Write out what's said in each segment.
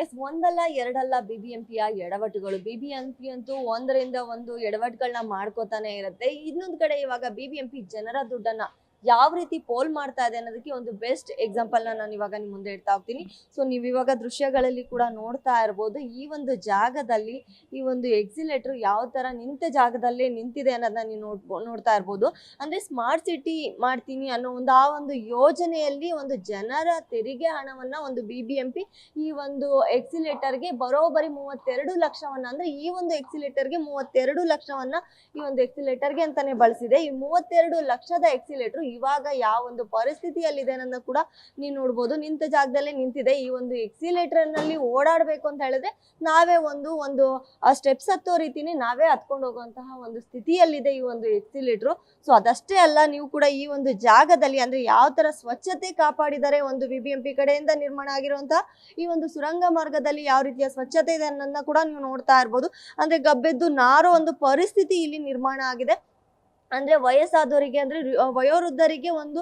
S ಒಂದಲ್ಲ ಎರಡಲ್ಲ ಬಿಬಿಎಂಪಿಯ ಎಡವಟ್ಟುಗಳು. ಬಿಬಿಎಂಪಿ ಅಂತೂ ಒಂದರಿಂದ ಒಂದು ಎಡವಟ್ಟುಗಳನ್ನ ಮಾಡ್ಕೋತಾನೆ ಇರುತ್ತೆ. ಇನ್ನೊಂದು ಕಡೆ ಇವಾಗ ಬಿಬಿಎಂಪಿ ಜನರ ದುಡ್ಡನ್ನ ಯಾವ ರೀತಿ ಪೋಲ್ ಮಾಡ್ತಾ ಇದೆ ಅನ್ನೋದಕ್ಕೆ ಒಂದು ಬೆಸ್ಟ್ ಎಕ್ಸಾಂಪಲ್ ನಾನು ಇವಾಗ ನಿಮ್ ಮುಂದೆ ಇಡ್ತಾ ಹೋಗ್ತೀನಿ. ಸೊ ನೀವು ಇವಾಗ ದೃಶ್ಯಗಳಲ್ಲಿ ಕೂಡ ನೋಡ್ತಾ ಇರ್ಬೋದು, ಈ ಒಂದು ಜಾಗದಲ್ಲಿ ಈ ಒಂದು ಎಕ್ಸಿಲೇಟರ್ ಯಾವ ತರ ನಿಂತ ಜಾಗದಲ್ಲೇ ನಿಂತಿದೆ ಅನ್ನೋದನ್ನ ನೀವು ನೋಡ್ತಾ ಇರ್ಬೋದು. ಅಂದ್ರೆ ಸ್ಮಾರ್ಟ್ ಸಿಟಿ ಮಾಡ್ತೀನಿ ಅನ್ನೋ ಒಂದು ಯೋಜನೆಯಲ್ಲಿ ಒಂದು ಜನರ ತೆರಿಗೆ ಹಣವನ್ನ ಒಂದು ಬಿಬಿಎಂಪಿ ಈ ಒಂದು ಎಕ್ಸಿಲೇಟರ್ಗೆ ಬರೋಬ್ಬರಿ 32 ಲಕ್ಷವನ್ನ, ಅಂದ್ರೆ ಈ ಒಂದು ಎಕ್ಸಿಲೇಟರ್ಗೆ 32 ಲಕ್ಷವನ್ನ ಈ ಒಂದು ಎಕ್ಸಿಲೇಟರ್ಗೆ ಅಂತಾನೆ ಬಳಸಿದೆ. ಈ 32 ಲಕ್ಷದ ಎಕ್ಸಿಲೇಟರ್ ಇವಾಗ ಯಾವ ಒಂದು ಪರಿಸ್ಥಿತಿಯಲ್ಲಿದೆ ಅನ್ನೋದನ್ನ ಕೂಡ ನೀವು ನೋಡ್ಬೋದು. ನಿಂತ ಜಾಗದಲ್ಲೇ ನಿಂತಿದೆ. ಈ ಒಂದು ಎಕ್ಸಿಲೇಟರ್ ನಲ್ಲಿ ಓಡಾಡ್ಬೇಕು ಅಂತ ಹೇಳಿದ್ರೆ ನಾವೇ ಒಂದು ಸ್ಟೆಪ್ಸ್ ಹತ್ತೋ ರೀತಿನೇ ನಾವೇ ಹತ್ಕೊಂಡು ಹೋಗುವಂತಹ ಒಂದು ಸ್ಥಿತಿಯಲ್ಲಿದೆ ಈ ಒಂದು ಎಕ್ಸಿಲೇಟರ್. ಸೊ ಅದಷ್ಟೇ ಅಲ್ಲ, ನೀವು ಕೂಡ ಈ ಒಂದು ಜಾಗದಲ್ಲಿ ಅಂದ್ರೆ ಯಾವ ತರ ಸ್ವಚ್ಛತೆ ಕಾಪಾಡಿದರೆ ಒಂದು ಬಿಬಿಎಂಪಿ ಕಡೆಯಿಂದ ನಿರ್ಮಾಣ ಆಗಿರುವಂತಹ ಈ ಒಂದು ಸುರಂಗ ಮಾರ್ಗದಲ್ಲಿ ಯಾವ ರೀತಿಯ ಸ್ವಚ್ಛತೆ ಇದೆ ಅನ್ನೋದನ್ನ ಕೂಡ ನೀವು ನೋಡ್ತಾ ಇರ್ಬೋದು. ಅಂದ್ರೆ ಗಬ್ಬೆದ್ದು ನಾರೋ ಒಂದು ಪರಿಸ್ಥಿತಿ ಇಲ್ಲಿ ನಿರ್ಮಾಣ ಆಗಿದೆ. ಅಂದ್ರೆ ವಯಸ್ಸಾದವರಿಗೆ ಅಂದ್ರೆ ವಯೋವೃದ್ಧರಿಗೆ ಒಂದು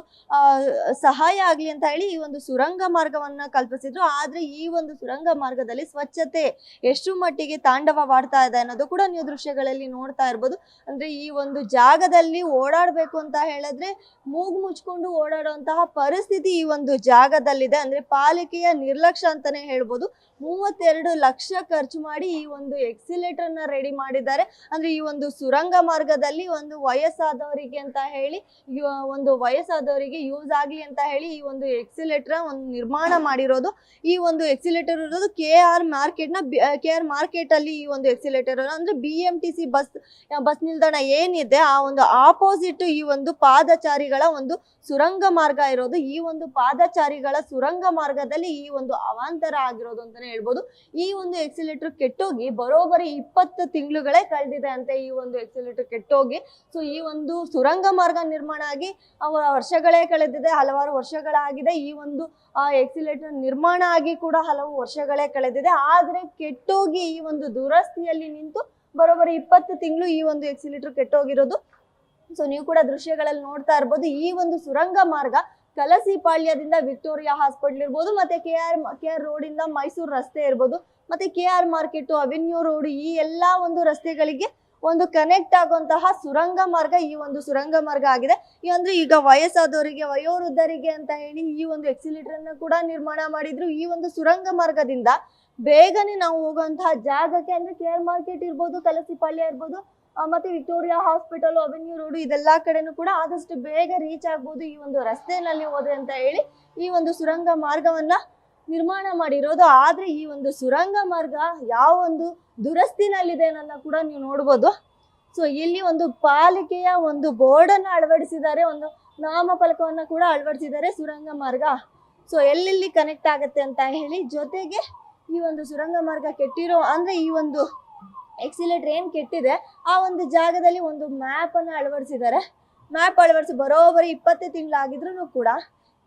ಸಹಾಯ ಆಗ್ಲಿ ಅಂತ ಹೇಳಿ ಈ ಒಂದು ಸುರಂಗ ಮಾರ್ಗವನ್ನ ಕಲ್ಪಿಸಿದ್ರು. ಆದ್ರೆ ಈ ಒಂದು ಸುರಂಗ ಮಾರ್ಗದಲ್ಲಿ ಸ್ವಚ್ಛತೆ ಎಷ್ಟು ಮಟ್ಟಿಗೆ ತಾಂಡವವಾಡ್ತಾ ಇದೆ ಅನ್ನೋದು ಕೂಡ ನೀವು ದೃಶ್ಯಗಳಲ್ಲಿ ನೋಡ್ತಾ ಇರ್ಬೋದು. ಅಂದ್ರೆ ಈ ಒಂದು ಜಾಗದಲ್ಲಿ ಓಡಾಡ್ಬೇಕು ಅಂತ ಹೇಳಿದ್ರೆ ಮೂಗು ಮುಚ್ಕೊಂಡು ಓಡಾಡುವಂತಹ ಪರಿಸ್ಥಿತಿ ಈ ಒಂದು ಜಾಗದಲ್ಲಿದೆ. ಅಂದ್ರೆ ಪಾಲಿಕೆಯ ನಿರ್ಲಕ್ಷ್ಯ ಅಂತಾನೆ ಹೇಳ್ಬೋದು. 32 ಲಕ್ಷ ಖರ್ಚು ಮಾಡಿ ಈ ಒಂದು ಎಕ್ಸಿಲೇಟರ್ ನ ರೆಡಿ ಮಾಡಿದ್ದಾರೆ. ಅಂದ್ರೆ ಈ ಒಂದು ಸುರಂಗ ಮಾರ್ಗದಲ್ಲಿ ಒಂದು ವಯಸ್ಸಾದವರಿಗೆ ಅಂತ ಹೇಳಿ ಒಂದು ವಯಸ್ಸಾದವರಿಗೆ ಯೂಸ್ ಆಗ್ಲಿ ಅಂತ ಹೇಳಿ ಈ ಒಂದು ಎಕ್ಸಿಲೇಟರ್ ಒಂದು ನಿರ್ಮಾಣ ಮಾಡಿರೋದು. ಈ ಒಂದು ಎಕ್ಸಿಲೇಟರ್ ಇರೋದು KR ಮಾರ್ಕೆಟ್ ಅಲ್ಲಿ ಈ ಒಂದು ಎಕ್ಸಿಲೇಟರ್ ಅಂದ್ರೆ BMTC ಬಸ್ ನಿಲ್ದಾಣ ಏನಿದೆ ಆ ಒಂದು ಆಪೋಸಿಟ್ ಈ ಒಂದು ಪಾದಚಾರಿಗಳ ಒಂದು ಸುರಂಗ ಮಾರ್ಗ ಇರೋದು. ಈ ಒಂದು ಪಾದಚಾರಿಗಳ ಸುರಂಗ ಮಾರ್ಗದಲ್ಲಿ ಈ ಒಂದು ಅವಾಂತರ ಆಗಿರೋದು ಅಂತಾನೆ ಹೇಳ್ಬೋದು. ಈ ಒಂದು ಎಕ್ಸಿಲೇಟರ್ ಕೆಟ್ಟೋಗಿ ಬರೋಬ್ಬರಿ 20 ತಿಂಗಳುಗಳೇ ಕಳೆದಿದೆ ಅಂತೆ ಈ ಒಂದು ಎಕ್ಸಿಲೇಟರ್ ಕೆಟ್ಟೋಗಿ. ಸೊ ಈ ಒಂದು ಸುರಂಗ ಮಾರ್ಗ ನಿರ್ಮಾಣ ಆಗಿ ವರ್ಷಗಳೇ ಕಳೆದಿದೆ, ಹಲವಾರು ವರ್ಷಗಳಾಗಿದೆ. ಈ ಒಂದು ಎಕ್ಸಿಲೇಟರ್ ನಿರ್ಮಾಣ ಆಗಿ ಕೂಡ ಹಲವು ವರ್ಷಗಳೇ ಕಳೆದಿದೆ. ಆದ್ರೆ ಕೆಟ್ಟೋಗಿ ಈ ಒಂದು ದುರಸ್ತಿಯಲ್ಲಿ ನಿಂತು ಬರೋಬ್ಬರಿ 20 ತಿಂಗಳು ಈ ಒಂದು ಎಕ್ಸಿಲೇಟರ್ ಕೆಟ್ಟೋಗಿರೋದು. ಸೊ ನೀವು ಕೂಡ ದೃಶ್ಯಗಳಲ್ಲಿ ನೋಡ್ತಾ ಇರ್ಬೋದು. ಈ ಒಂದು ಸುರಂಗ ಮಾರ್ಗ ಕಲಸಿಪಾಳ್ಯದಿಂದ ವಿಕ್ಟೋರಿಯಾ ಹಾಸ್ಪಿಟಲ್ ಇರ್ಬೋದು, ಮತ್ತೆ KR ರೋಡ್ ಇಂದ ಮೈಸೂರು ರಸ್ತೆ ಇರ್ಬೋದು, ಮತ್ತೆ KR ಮಾರ್ಕೆಟ್, ಅವೆನ್ಯೂ ರೋಡ್, ಈ ಎಲ್ಲಾ ಒಂದು ರಸ್ತೆಗಳಿಗೆ ಒಂದು ಕನೆಕ್ಟ್ ಆಗುವಂತಹ ಸುರಂಗ ಮಾರ್ಗ ಈ ಒಂದು ಸುರಂಗ ಮಾರ್ಗ ಆಗಿದೆ. ಅಂದ್ರೆ ಈಗ ವಯಸ್ಸಾದವರಿಗೆ ವಯೋವೃದ್ಧರಿಗೆ ಅಂತ ಹೇಳಿ ಈ ಒಂದು ಎಕ್ಸಿಲೇಟರ್ ಅನ್ನ ಕೂಡ ನಿರ್ಮಾಣ ಮಾಡಿದ್ರು. ಈ ಒಂದು ಸುರಂಗ ಮಾರ್ಗದಿಂದ ಬೇಗನೆ ನಾವು ಹೋಗುವಂತಹ ಜಾಗಕ್ಕೆ ಅಂದ್ರೆ KR ಮಾರ್ಕೆಟ್ ಇರ್ಬೋದು, ಕಲಸಿಪಾಳ್ಯ ಇರ್ಬೋದು, ಮತ್ತೆ ವಿಕ್ಟೋರಿಯಾ ಹಾಸ್ಪಿಟಲ್, ಅವೆನ್ಯೂ ರೋಡ್, ಇದೆಲ್ಲಾ ಕಡೆನೂ ಕೂಡ ಆದಷ್ಟು ಬೇಗ ರೀಚ್ ಆಗ್ಬೋದು ಈ ಒಂದು ರಸ್ತೆನಲ್ಲಿ ಹೋದ್ರೆ ಅಂತ ಹೇಳಿ ಈ ಒಂದು ಸುರಂಗ ಮಾರ್ಗವನ್ನ ನಿರ್ಮಾಣ ಮಾಡಿರೋದು. ಆದ್ರೆ ಈ ಒಂದು ಸುರಂಗ ಮಾರ್ಗ ಯಾವ ಒಂದು ದುರಸ್ತಿನಲ್ಲಿದೆ ಅನ್ನೋದನ್ನ ಕೂಡ ನೀವು ನೋಡ್ಬೋದು. ಸೊ ಇಲ್ಲಿ ಒಂದು ಪಾಲಿಕೆಯ ಒಂದು ಬೋರ್ಡ್ ಅನ್ನ ಅಳವಡಿಸಿದ್ದಾರೆ, ಒಂದು ನಾಮಫಲಕವನ್ನ ಕೂಡ ಅಳವಡಿಸಿದ್ದಾರೆ ಸುರಂಗ ಮಾರ್ಗ. ಸೊ ಎಲ್ಲೆಲ್ಲಿ ಕನೆಕ್ಟ್ ಆಗತ್ತೆ ಅಂತ ಹೇಳಿ, ಜೊತೆಗೆ ಈ ಒಂದು ಸುರಂಗ ಮಾರ್ಗ ಕೆಟ್ಟಿರೋ ಅಂದ್ರೆ ಈ ಒಂದು ಎಕ್ಸಿಲೇಟರ್ ಏನ್ ಕೆಟ್ಟಿದೆ ಆ ಒಂದು ಜಾಗದಲ್ಲಿ ಒಂದು ಮ್ಯಾಪ್ ಅನ್ನ ಅಳವಡಿಸಿದ್ದಾರೆ. ಮ್ಯಾಪ್ ಅಳವಡಿಸಿ ಬರೋಬ್ಬರಿ 20 ತಿಂಗಳಾಗಿದ್ರು ಕೂಡ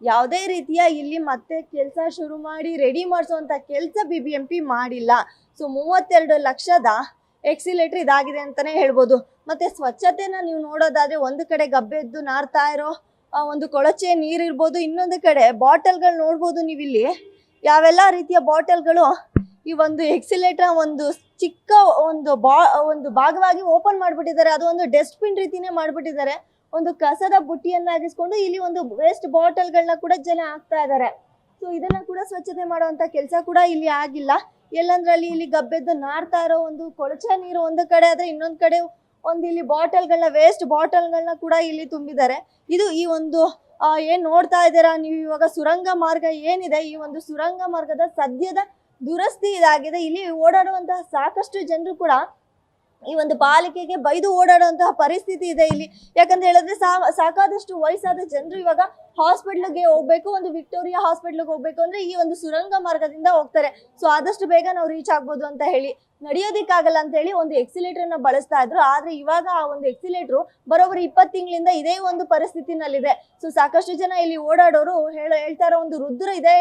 ಯಾವುದೇ ರೀತಿಯ ಇಲ್ಲಿ ಮತ್ತೆ ಕೆಲಸ ಶುರು ಮಾಡಿ ರೆಡಿ ಮಾಡಿಸುವಂತ ಕೆಲಸ ಬಿಬಿಎಂಪಿ ಮಾಡಿಲ್ಲ. ಸೊ 32 ಲಕ್ಷದ ಎಕ್ಸಿಲೇಟರ್ ಇದಾಗಿದೆ ಅಂತಾನೆ ಹೇಳ್ಬೋದು. ಮತ್ತೆ ಸ್ವಚ್ಛತೆನ ನೀವು ನೋಡೋದಾದ್ರೆ ಒಂದು ಕಡೆ ಗಬ್ಬೆದ್ದು ನಾರ್ತಾ ಇರೋ ಒಂದು ಕೊಳಚೆ ನೀರಿರ್ಬೋದು, ಇನ್ನೊಂದು ಕಡೆ ಬಾಟಲ್ಗಳು ನೋಡ್ಬೋದು ನೀವು ಇಲ್ಲಿ ಯಾವೆಲ್ಲ ರೀತಿಯ ಬಾಟಲ್ಗಳು ಈ ಒಂದು ಎಕ್ಸಿಲೇಟರ್ ಒಂದು ಚಿಕ್ಕ ಒಂದು ಭಾಗವಾಗಿ ಓಪನ್ ಮಾಡ್ಬಿಟ್ಟಿದ್ದಾರೆ. ಅದು ಒಂದು ಡಸ್ಟ್ಬಿನ್ ರೀತಿನೇ ಮಾಡ್ಬಿಟ್ಟಿದ್ದಾರೆ. ಒಂದು ಕಸದ ಬುಟ್ಟಿಯನ್ನಾಗಿಸ್ಕೊಂಡು ಇಲ್ಲಿ ಒಂದು ವೇಸ್ಟ್ ಬಾಟಲ್ಗಳನ್ನ ಕೂಡ ಜನ ಹಾಕ್ತಾ ಇದ್ದಾರೆ. ಸೊ ಇದನ್ನ ಕೂಡ ಸ್ವಚ್ಛತೆ ಮಾಡುವಂತ ಕೆಲಸ ಕೂಡ ಇಲ್ಲಿ ಆಗಿಲ್ಲ. ಎಲ್ಲಂದ್ರಲ್ಲಿ ಇಲ್ಲಿ ಗಬ್ಬೆದ್ದು ನಾರ್ತಾ ಇರೋ ಒಂದು ಕೊಳಚೆ ನೀರು ಒಂದು ಕಡೆ ಆದ್ರೆ, ಇನ್ನೊಂದ್ ಕಡೆ ಒಂದು ಇಲ್ಲಿ ಬಾಟಲ್ಗಳನ್ನ ವೇಸ್ಟ್ ಬಾಟಲ್ಗಳನ್ನ ಕೂಡ ಇಲ್ಲಿ ತುಂಬಿದ್ದಾರೆ. ಇದು ಈ ಒಂದು ಏನ್ ನೋಡ್ತಾ ಇದ್ದೀರಾ ನೀವು ಇವಾಗ ಸುರಂಗ ಮಾರ್ಗ ಏನಿದೆ, ಈ ಒಂದು ಸುರಂಗ ಮಾರ್ಗದ ಸದ್ಯದ ದುರಸ್ತಿ ಇದಾಗಿದೆ. ಇಲ್ಲಿ ಓಡಾಡುವಂತಹ ಸಾಕಷ್ಟು ಜನರು ಕೂಡ ಈ ಒಂದು ಪಾಲಿಕೆಗೆ ಬೈದು ಓಡಾಡುವಂತಹ ಪರಿಸ್ಥಿತಿ ಇದೆ ಇಲ್ಲಿ. ಯಾಕಂತ ಹೇಳಿದ್ರೆ ಸಾಕಾದಷ್ಟು ವಯಸ್ಸಾದ ಜನರು ಇವಾಗ ಹಾಸ್ಪಿಟ್ಲ್ಗೆ ಹೋಗ್ಬೇಕು, ಒಂದು ವಿಕ್ಟೋರಿಯಾ ಹಾಸ್ಪಿಟ್ಲ್ಗೆ ಹೋಗ್ಬೇಕು ಅಂದ್ರೆ ಈ ಒಂದು ಸುರಂಗ ಮಾರ್ಗದಿಂದ ಹೋಗ್ತಾರೆ. ಸೊ ಆದಷ್ಟು ಬೇಗ ನಾವು ರೀಚ್ ಆಗ್ಬೋದು ಅಂತ ಹೇಳಿ. ನಡೆಯೋದಿಕ್ಕಾಗಲ್ಲ ಅಂತ ಹೇಳಿ ಒಂದು ಎಕ್ಸಿಲೇಟರ್ ನ ಬಳಸ್ತಾ ಇದ್ರು. ಆದ್ರೆ ಇವಾಗ ಆ ಒಂದು ಎಕ್ಸಿಲೇಟರ್ ಬರೋಬ್ಬರಿ 20 ತಿಂಗಳಿಂದ ಇದೇ ಒಂದು ಪರಿಸ್ಥಿತಿನಲ್ಲಿದೆ. ಸೊ ಸಾಕಷ್ಟು ಜನ ಇಲ್ಲಿ ಓಡಾಡೋರು ಹೇಳ್ತಾ ಇರೋ ಒಂದು ರುದ್ರ ಇದೇ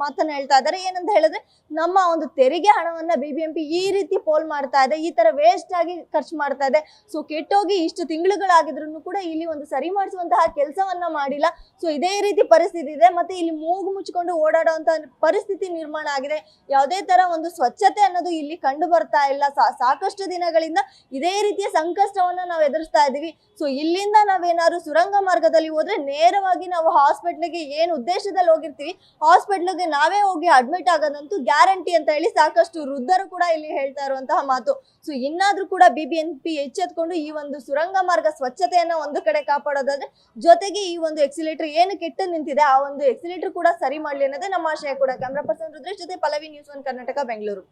ಮಾತನ್ನ ಹೇಳ್ತಾ ಇದ್ದಾರೆ. ಏನಂತ ಹೇಳಿದ್ರೆ, ನಮ್ಮ ಒಂದು ತೆರಿಗೆ ಹಣವನ್ನ ಬಿಬಿಎಂಪಿ ಈ ರೀತಿ ಪೋಲ್ ಮಾಡ್ತಾ ಇದೆ, ಈ ತರ ವೇಸ್ಟ್ ಆಗಿ ಖರ್ಚು ಮಾಡ್ತಾ ಇದೆ. ಸೊ ಕೆಟ್ಟೋಗಿ ಇಷ್ಟು ತಿಂಗಳುಗಳಾಗಿದ್ರು ಕೂಡ ಇಲ್ಲಿ ಒಂದು ಸರಿ ಮಾಡಿಸುವಂತಹ ಕೆಲಸವನ್ನ ಮಾಡಿಲ್ಲ. ಸೊ ಇದೇ ರೀತಿ ಪರಿಸ್ಥಿತಿ ಇದೆ. ಮತ್ತೆ ಇಲ್ಲಿ ಮೂಗು ಮುಚ್ಚಿಕೊಂಡು ಓಡಾಡುವಂತ ಪರಿಸ್ಥಿತಿ ನಿರ್ಮಾಣ ಆಗಿದೆ. ಯಾವುದೇ ತರ ಒಂದು ಸ್ವಚ್ಛತೆ ಅನ್ನೋದು ಇಲ್ಲಿ ಕಂಡು ಬರ್ತಾ ಇಲ್ಲ. ಸಾಕಷ್ಟು ದಿನಗಳಿಂದ ಇದೇ ರೀತಿಯ ಸಂಕಷ್ಟವನ್ನ ನಾವು ಎದುರಿಸ್ತಾ ಇದೀವಿ. ಸೊ ಇಲ್ಲಿಂದ ನಾವೇನಾದ್ರು ಸುರಂಗ ಮಾರ್ಗದಲ್ಲಿ ಹೋದ್ರೆ ನೇರವಾಗಿ ನಾವು ಹಾಸ್ಪಿಟ್ಲಿಗೆ ಏನ್ ಉದ್ದೇಶದಲ್ಲಿ ಹೋಗಿರ್ತೀವಿ, ಹಾಸ್ಪಿಟ್ಲಿಗೆ ನಾವೇ ಹೋಗಿ ಅಡ್ಮಿಟ್ ಆಗೋದಂತೂ ಗ್ಯಾರಂಟಿ ಅಂತ ಹೇಳಿ ಸಾಕಷ್ಟು ವೃದ್ಧರು ಕೂಡ ಇಲ್ಲಿ ಹೇಳ್ತಾ ಇರುವಂತಹ ಮಾತು. ಸೊ ಇನ್ನಾದ್ರೂ ಕೂಡ ಬಿಬಿಎಂಪಿ ಎಚ್ಚೆತ್ಕೊಂಡು ಈ ಒಂದು ಸುರಂಗ ಮಾರ್ಗ ಸ್ವಚ್ಛತೆಯನ್ನ ಒಂದು ಕಡೆ ಕಾಪಾಡೋದಾದ್ರೆ, ಜೊತೆಗೆ ಈ ಒಂದು ಎಕ್ಸಿಲೇಟರ್ ಏನು ಕೆಟ್ಟು ನಿಂತಿದೆ ಆ ಒಂದು ಎಕ್ಸಿಲೇಟರ್ ಕೂಡ ಸರಿ ಮಾಡ್ಲಿ ಅನ್ನೋದೇ ನಮ್ಮ ಆಶಯ ಕೂಡ. ಕ್ಯಾಮ್ರಾ ಪರ್ಸನ್ ರುದ್ರೇಶ್ ಜೊತೆ ಪಲ್ಲವಿ, ನ್ಯೂಸ್ 1 ಕರ್ನಾಟಕ, ಬೆಂಗಳೂರು.